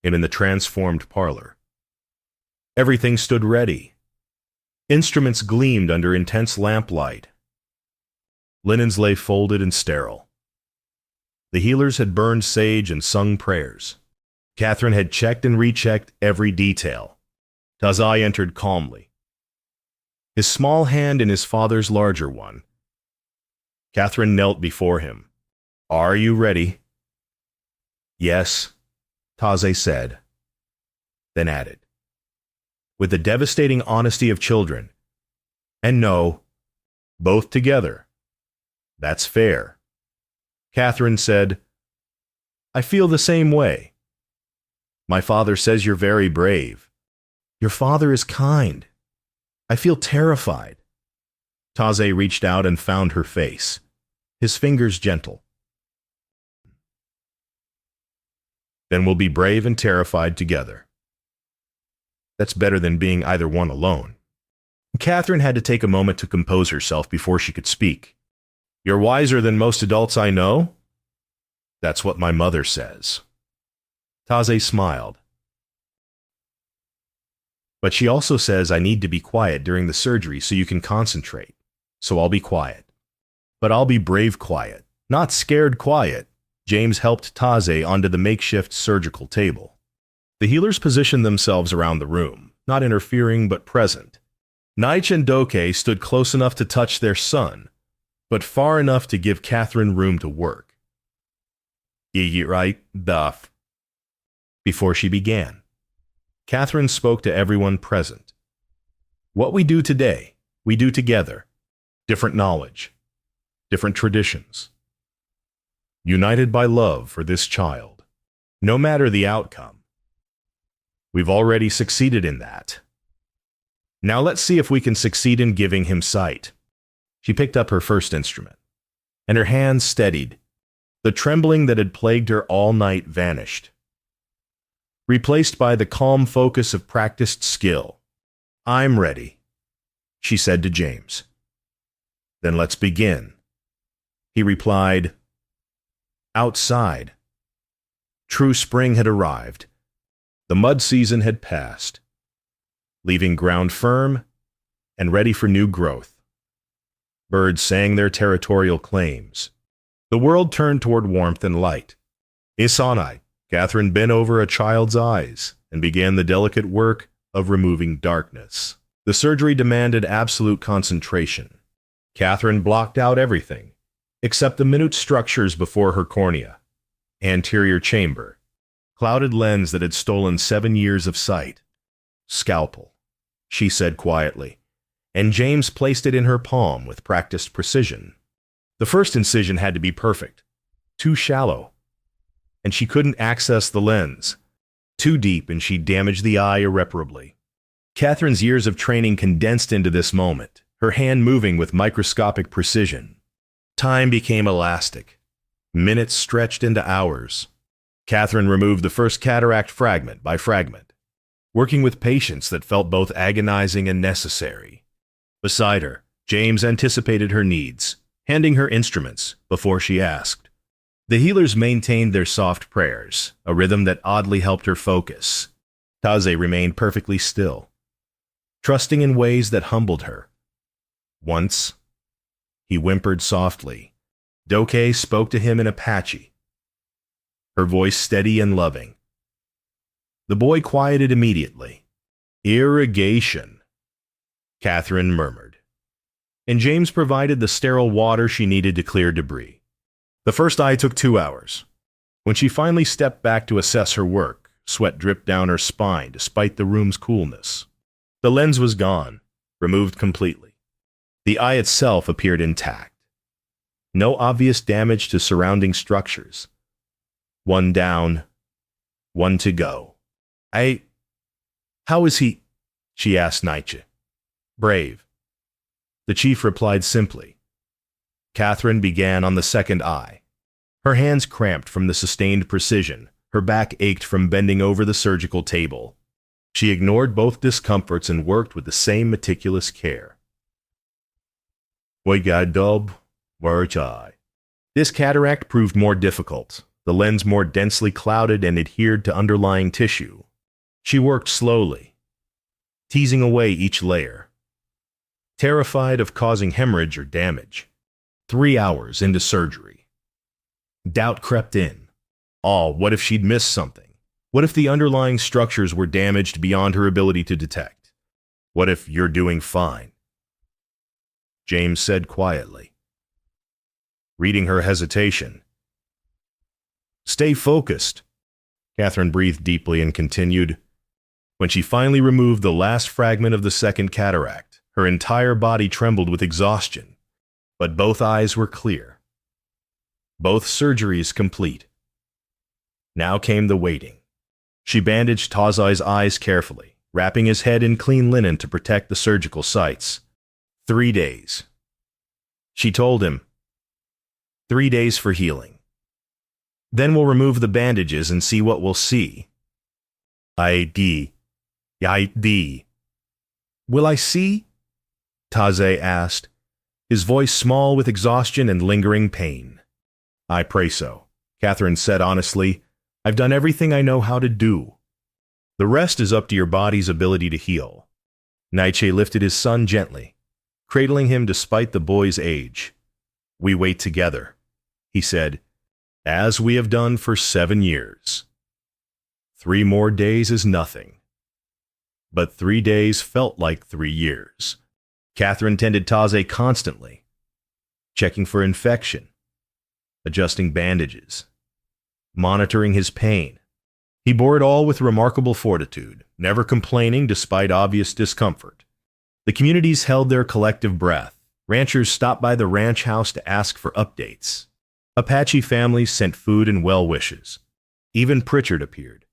And in the transformed parlor, everything stood ready. Instruments gleamed under intense lamplight. Linens lay folded and sterile. The healers had burned sage and sung prayers. Catherine had checked and rechecked every detail. Tazai entered calmly, his small hand in his father's larger one. Catherine knelt before him. "Are you ready?" "Yes," Taze said, then added, with the devastating honesty of children, "And no, both together. That's fair." Catherine said, "I feel the same way. My father says you're very brave. Your father is kind. I feel terrified." Taze reached out and found her face, his fingers gentle. "Then we'll be brave and terrified together. That's better than being either one alone." Catherine had to take a moment to compose herself before she could speak. "You're wiser than most adults I know?" "That's what my mother says." Taze smiled. "But she also says I need to be quiet during the surgery so you can concentrate. So I'll be quiet. But I'll be brave quiet, not scared quiet." James helped Taze onto the makeshift surgical table. The healers positioned themselves around the room, not interfering but present. Naiche and Doke stood close enough to touch their son, but far enough to give Catherine room to work. "You right, Duff." Before she began, Catherine spoke to everyone present. "What we do today, we do together. Different knowledge, different traditions. United by love for this child, no matter the outcome. We've already succeeded in that. Now let's see if we can succeed in giving him sight." She picked up her first instrument, and her hands steadied. The trembling that had plagued her all night vanished, replaced by the calm focus of practiced skill. "I'm ready," she said to James. "Then let's begin." He replied. Outside, true spring had arrived. The mud season had passed, leaving ground firm and ready for new growth. Birds sang their territorial claims. The world turned toward warmth and light. Isanai, Catherine bent over a child's eyes and began the delicate work of removing darkness. The surgery demanded absolute concentration. Catherine blocked out everything except the minute structures before her cornea, anterior chamber, clouded lens that had stolen 7 years of sight. "Scalpel," she said quietly, and James placed it in her palm with practiced precision. The first incision had to be perfect, too shallow, and she couldn't access the lens. Too deep, and she damaged the eye irreparably. Catherine's years of training condensed into this moment, her hand moving with microscopic precision. Time became elastic. Minutes stretched into hours. Catherine removed the first cataract fragment by fragment, working with patience that felt both agonizing and necessary. Beside her, James anticipated her needs, handing her instruments before she asked. The healers maintained their soft prayers, a rhythm that oddly helped her focus. Taze remained perfectly still, trusting in ways that humbled her. Once, he whimpered softly. Doke spoke to him in Apache, her voice steady and loving. The boy quieted immediately. "Irrigation," Catherine murmured, and James provided the sterile water she needed to clear debris. The first eye took 2 hours. When she finally stepped back to assess her work, sweat dripped down her spine despite the room's coolness. The lens was gone, removed completely. The eye itself appeared intact. No obvious damage to surrounding structures. One down, one to go. How is he?" she asked Naiche. "Brave." The chief replied simply. Catherine began on the second eye. Her hands cramped from the sustained precision. Her back ached from bending over the surgical table. She ignored both discomforts and worked with the same meticulous care. "We got dub, where's eye?" This cataract proved more difficult, the lens more densely clouded and adhered to underlying tissue. She worked slowly, teasing away each layer, terrified of causing hemorrhage or damage. 3 hours into surgery. Doubt crept in. What if she'd missed something? What if the underlying structures were damaged beyond her ability to detect? What if "you're doing fine," James said quietly, reading her hesitation. "Stay focused." Catherine breathed deeply and continued. When she finally removed the last fragment of the second cataract, her entire body trembled with exhaustion, but both eyes were clear. Both surgeries complete. Now came the waiting. She bandaged Taze's eyes carefully, wrapping his head in clean linen to protect the surgical sites. 3 days. She told him. 3 days for healing. Then we'll remove the bandages and see what we'll see. I-D. Will I see? Taze asked, his voice small with exhaustion and lingering pain. I pray so, Catherine said honestly. I've done everything I know how to do. The rest is up to your body's ability to heal. Naiche lifted his son gently, cradling him despite the boy's age. We wait together, he said, as we have done for 7 years. 3 more days is nothing. But 3 days felt like 3 years. Catherine tended Taze constantly, checking for infection, adjusting bandages, monitoring his pain. He bore it all with remarkable fortitude, never complaining despite obvious discomfort. The communities held their collective breath. Ranchers stopped by the ranch house to ask for updates. Apache families sent food and well wishes. Even Pritchard appeared,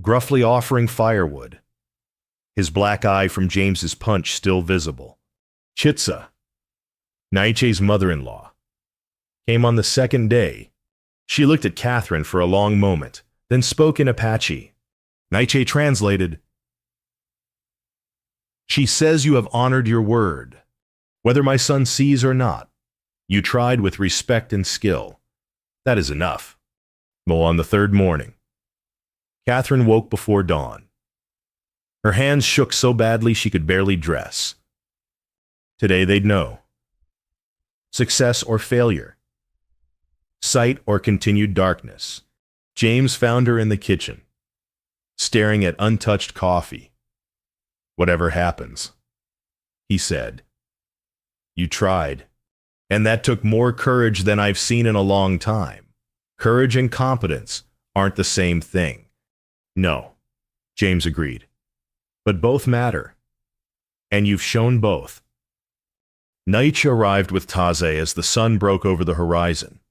gruffly offering firewood, his black eye from James's punch still visible. Chitsa, Naiche's mother-in-law, came on the 2nd day. She looked at Catherine for a long moment, then spoke in Apache. Naiche translated, "She says you have honored your word. Whether my son sees or not, you tried with respect and skill. That is enough." Well, on the 3rd morning, Catherine woke before dawn. Her hands shook so badly she could barely dress. Today they'd know. Success or failure. Sight or continued darkness. James found her in the kitchen, staring at untouched coffee. "Whatever happens," he said, "you tried. And that took more courage than I've seen in a long time. Courage and competence aren't the same thing." "No," James agreed. "But both matter. And you've shown both." Naiche arrived with Taze as the sun broke over the horizon.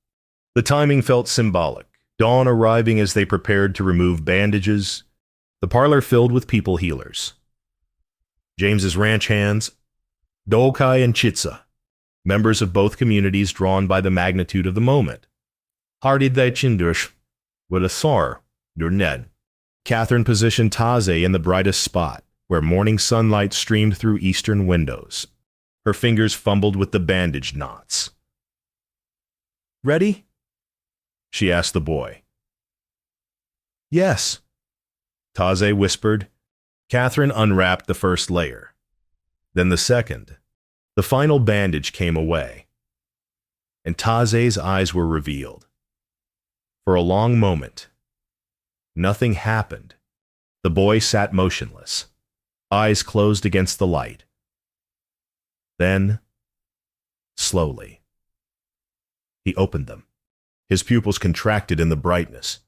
The timing felt symbolic, dawn arriving as they prepared to remove bandages, the parlor filled with people healers. James's ranch hands, Dolkai and Chitsa, members of both communities drawn by the magnitude of the moment. Hardy they chindush, with a sor, dur ned. Catherine positioned Taze in the brightest spot, where morning sunlight streamed through eastern windows. Her fingers fumbled with the bandage knots. "Ready?" she asked the boy. "Yes," Taze whispered. Catherine unwrapped the first layer. Then the second. The final bandage came away, and Taze's eyes were revealed. For a long moment, nothing happened. The boy sat motionless, eyes closed against the light. Then, slowly, he opened them. His pupils contracted in the brightness.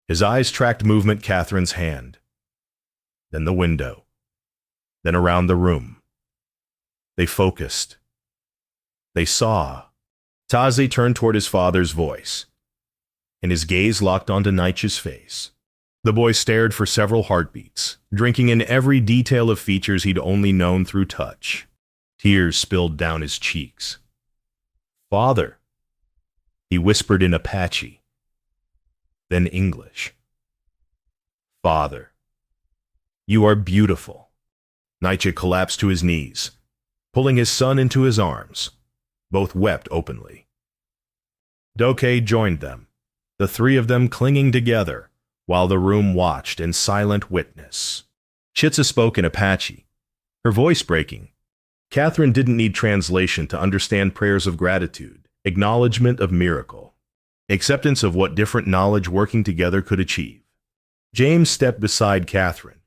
His eyes tracked movement Catherine's hand, then the window, then around the room. They focused. They saw. Taze turned toward his father's voice, and his gaze locked onto Naiche's face. The boy stared for several heartbeats, drinking in every detail of features he'd only known through touch. Tears spilled down his cheeks. "Father," he whispered in Apache, then English. "Father, you are beautiful." Naiche collapsed to his knees, pulling his son into his arms. Both wept openly. Doke joined them, the 3 of them clinging together, while the room watched in silent witness. Chitsa spoke in Apache, her voice breaking. Catherine didn't need translation to understand prayers of gratitude, acknowledgement of miracle, acceptance of what different knowledge working together could achieve. James stepped beside Catherine,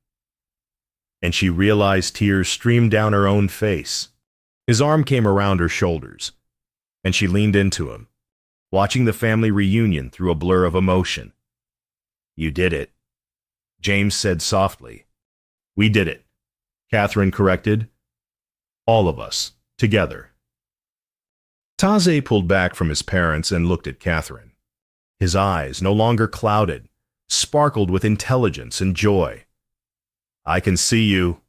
and she realized tears streamed down her own face. His arm came around her shoulders, and she leaned into him, watching the family reunion through a blur of emotion. "You did it," James said softly. "We did it," Catherine corrected. "All of us, together." Taze pulled back from his parents and looked at Catherine. His eyes, no longer clouded, sparkled with intelligence and joy. "I can see you,"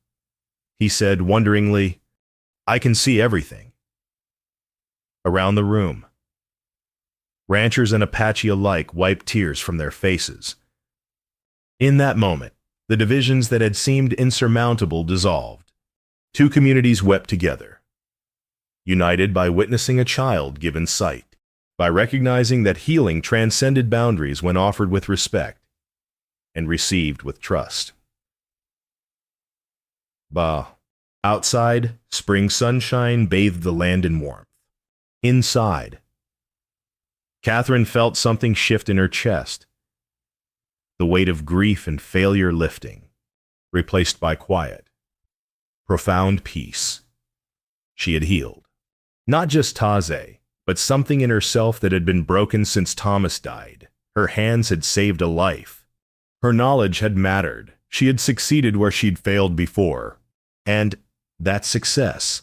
he said wonderingly. "I can see everything." Around the room, ranchers and Apache alike wiped tears from their faces. In that moment, the divisions that had seemed insurmountable dissolved. Two communities wept together, united by witnessing a child given sight, by recognizing that healing transcended boundaries when offered with respect and received with trust. Bah. Outside, spring sunshine bathed the land in warmth. Inside, Catherine felt something shift in her chest, the weight of grief and failure lifting, replaced by quiet, profound peace. She had healed. Not just Taze, but something in herself that had been broken since Thomas died. Her hands had saved a life. Her knowledge had mattered. She had succeeded where she'd failed before. And that success,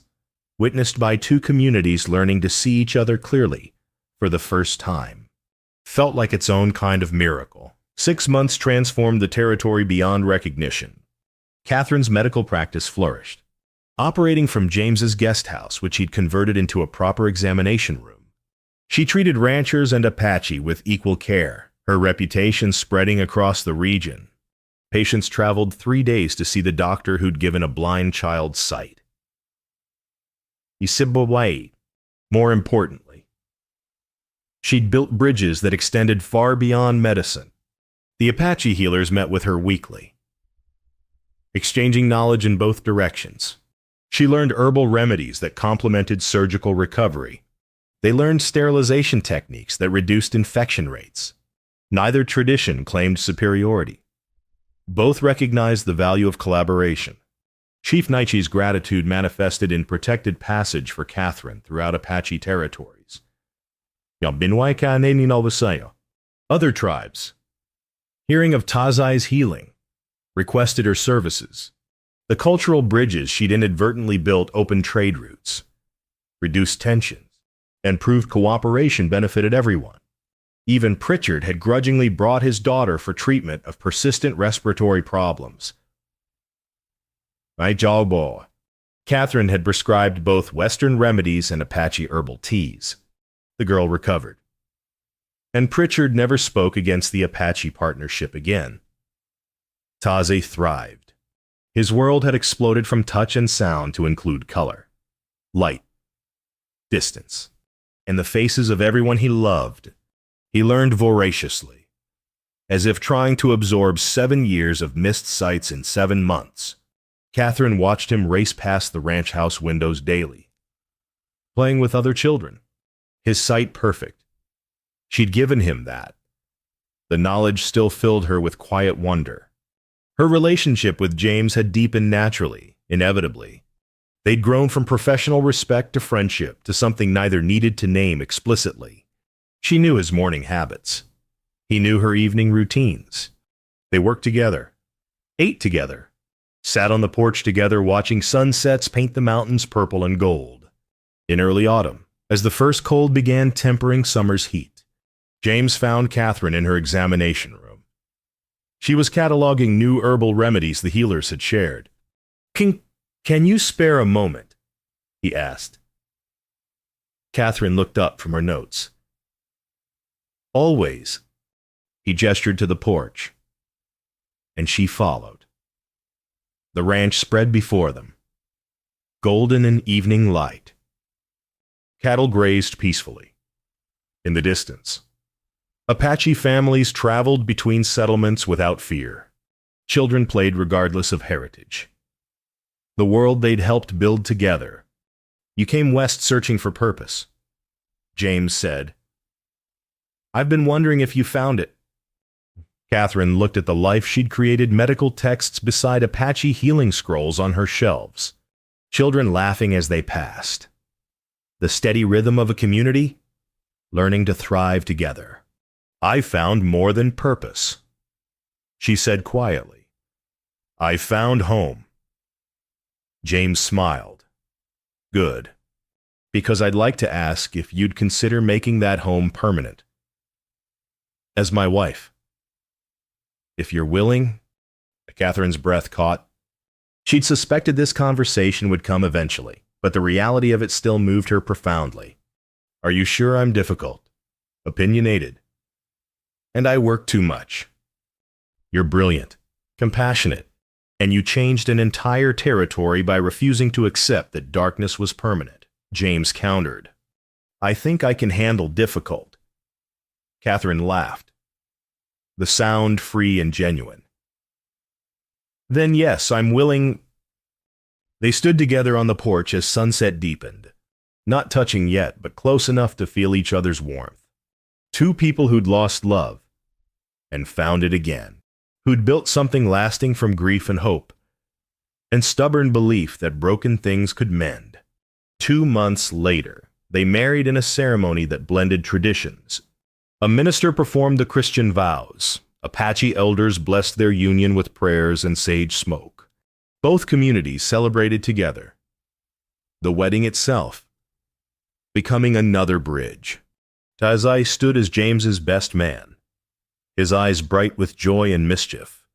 witnessed by two communities learning to see each other clearly for the first time, felt like its own kind of miracle. 6 months transformed the territory beyond recognition. Catherine's medical practice flourished, operating from James's guest house, which he'd converted into a proper examination room. She treated ranchers and Apache with equal care, her reputation spreading across the region. Patients traveled 3 days to see the doctor who'd given a blind child sight. More importantly, she'd built bridges that extended far beyond medicine. The Apache healers met with her weekly, exchanging knowledge in both directions. She learned herbal remedies that complemented surgical recovery. They learned sterilization techniques that reduced infection rates. Neither tradition claimed superiority. Both recognized the value of collaboration. Chief Naiche's gratitude manifested in protected passage for Catherine throughout Apache territories. Other tribes, hearing of Taze's healing, requested her services. The cultural bridges she'd inadvertently built opened trade routes, reduced tensions, and proved cooperation benefited everyone. Even Pritchard had grudgingly brought his daughter for treatment of persistent respiratory problems. Catherine had prescribed both Western remedies and Apache herbal teas. The girl recovered. And Pritchard never spoke against the Apache partnership again. Taze thrived. His world had exploded from touch and sound to include color, light, distance, and the faces of everyone he loved. He learned voraciously, as if trying to absorb 7 years of missed sights in 7 months. Catherine watched him race past the ranch house windows daily, playing with other children, his sight perfect. She'd given him that. The knowledge still filled her with quiet wonder. Her relationship with James had deepened naturally, inevitably. They'd grown from professional respect to friendship to something neither needed to name explicitly. She knew his morning habits. He knew her evening routines. They worked together, ate together, sat on the porch together watching sunsets paint the mountains purple and gold. In early autumn, as the first cold began tempering summer's heat, James found Catherine in her examination room. She was cataloging new herbal remedies the healers had shared. Can you spare a moment?" he asked. Catherine looked up from her notes. "Always." He gestured to the porch, and she followed. The ranch spread before them, golden in evening light. Cattle grazed peacefully. In the distance, Apache families traveled between settlements without fear. Children played regardless of heritage. The world they'd helped build together. "You came west searching for purpose," James said. "I've been wondering if you found it." Catherine looked at the life she'd created, medical texts beside Apache healing scrolls on her shelves, children laughing as they passed. The steady rhythm of a community, learning to thrive together. "I found more than purpose," she said quietly. "I found home." James smiled. "Good. Because I'd like to ask if you'd consider making that home permanent. As my wife. If you're willing." Catherine's breath caught. She'd suspected this conversation would come eventually, but the reality of it still moved her profoundly. "Are you sure I'm difficult? Opinionated? And I work too much?" "You're brilliant, compassionate, And you changed an entire territory by refusing to accept that darkness was permanent, James countered. I think I can handle difficult. Catherine laughed, the sound free and genuine. Then yes, I'm willing. They stood together on the porch as sunset deepened, not touching yet, but close enough to feel each other's warmth. Two people who'd lost love and found it again, who'd built something lasting from grief and hope, and stubborn belief that broken things could mend. 2 months later, they married in a ceremony that blended traditions. A minister performed the Christian vows. Apache elders blessed their union with prayers and sage smoke. Both communities celebrated together. The wedding itself becoming another bridge. Tazai stood as James's best man, his eyes bright with joy and mischief.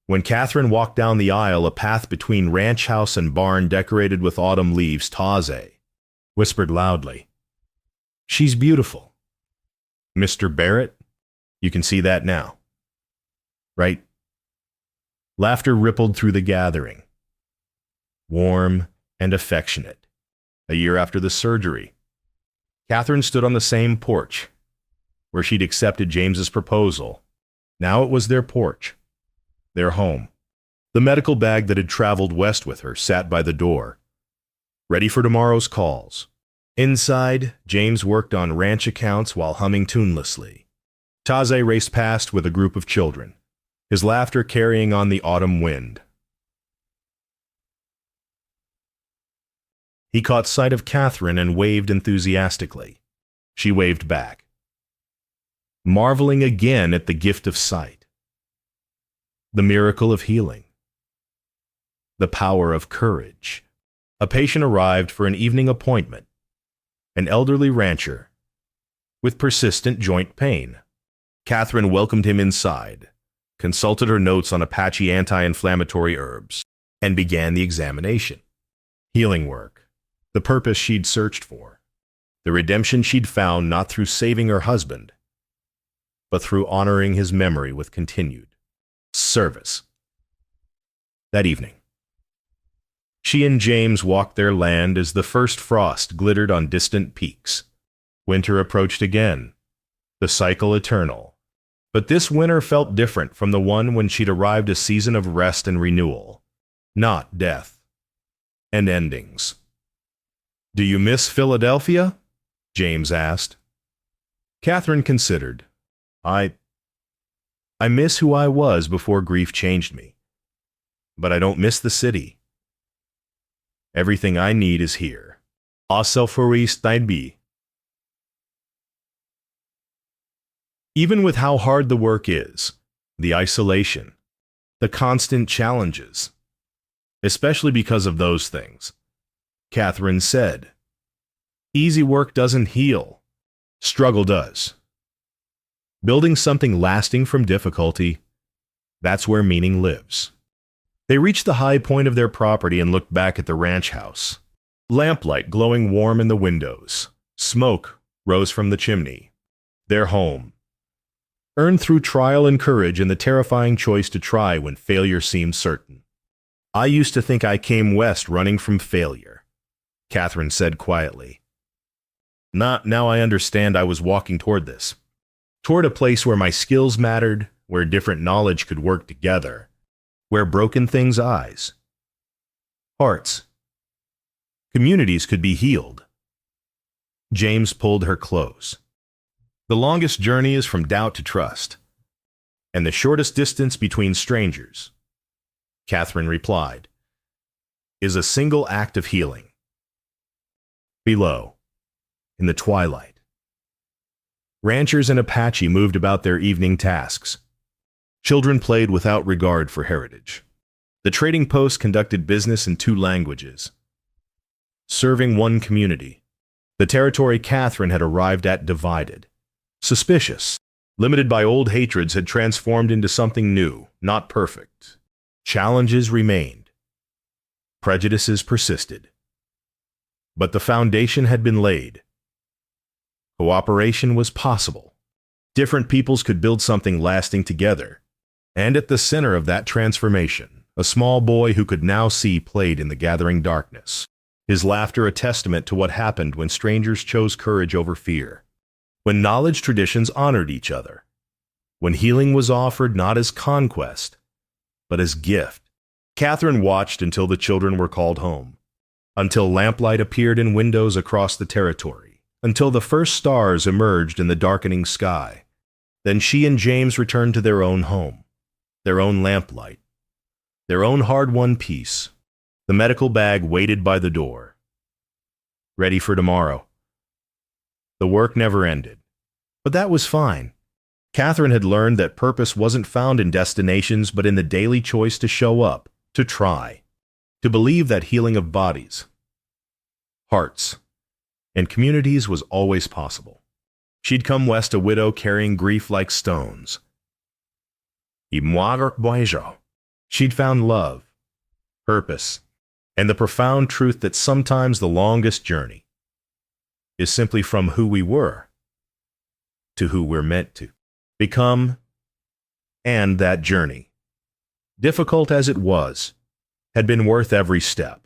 When Catherine walked down the aisle, a path between ranch house and barn decorated with autumn leaves, Tazai whispered loudly, "She's beautiful. Mr. Barrett, you can see that now, right?" Laughter rippled through the gathering, warm and affectionate. A year after the surgery, Catherine stood on the same porch where she'd accepted James's proposal. Now it was their porch, their home. The medical bag that had traveled west with her sat by the door, ready for tomorrow's calls. Inside, James worked on ranch accounts while humming tunelessly. Tazai raced past with a group of children, his laughter carrying on the autumn wind. He caught sight of Catherine and waved enthusiastically. She waved back, marveling again at the gift of sight, the miracle of healing, the power of courage. A patient arrived for an evening appointment, an elderly rancher with persistent joint pain. Catherine welcomed him inside, consulted her notes on Apache anti-inflammatory herbs, and began the examination. Healing work, the purpose she'd searched for, the redemption she'd found not through saving her husband, but through honoring his memory with continued service. That evening, she and James walked their land as the first frost glittered on distant peaks. Winter approached again, the cycle eternal. But this winter felt different from the one when she'd arrived, a season of rest and renewal, not death and endings. "Do you miss Philadelphia?" James asked. Catherine considered. I miss who I was before grief changed me. But I don't miss the city. Everything I need is here. Even with how hard the work is, the isolation, the constant challenges, especially because of those things, Catherine said, easy work doesn't heal. Struggle does. Building something lasting from difficulty, that's where meaning lives. They reached the high point of their property and looked back at the ranch house. Lamplight glowing warm in the windows. Smoke rose from the chimney. Their home, earned through trial and courage and the terrifying choice to try when failure seemed certain. "I used to think I came west running from failure," Catherine said quietly. Now I understand I was walking toward this. Toward a place where my skills mattered, where different knowledge could work together, where broken things' eyes, hearts, communities could be healed. James pulled her close. "The longest journey is from doubt to trust, and the shortest distance between strangers," Catherine replied, "is a single act of healing." Below, in the twilight, ranchers and Apache moved about their evening tasks. Children played without regard for heritage. The trading post conducted business in 2 languages, serving one community. The territory Catherine had arrived at divided, suspicious, limited by old hatreds, had transformed into something new, not perfect. Challenges remained. Prejudices persisted. But the foundation had been laid. Cooperation was possible. Different peoples could build something lasting together. And at the center of that transformation, A small boy who could now see played in the gathering darkness, his laughter a testament to what happened when strangers chose courage over fear, when knowledge traditions honored each other, when healing was offered not as conquest, but as gift. Catherine watched until the children were called home, until lamplight appeared in windows across the territory, until the first stars emerged in the darkening sky. Then she and James returned to their own home, their own lamplight, their own hard-won peace. The medical bag waited by the door, ready for tomorrow. The work never ended, but that was fine. Catherine had learned that purpose wasn't found in destinations but in the daily choice to show up, to try, to believe that healing of bodies, hearts, and communities was always possible. She'd come west a widow carrying grief like stones. She'd found love, purpose, and the profound truth that sometimes the longest journey is simply from who we were to who we're meant to become. And that journey, difficult as it was, had been worth every step.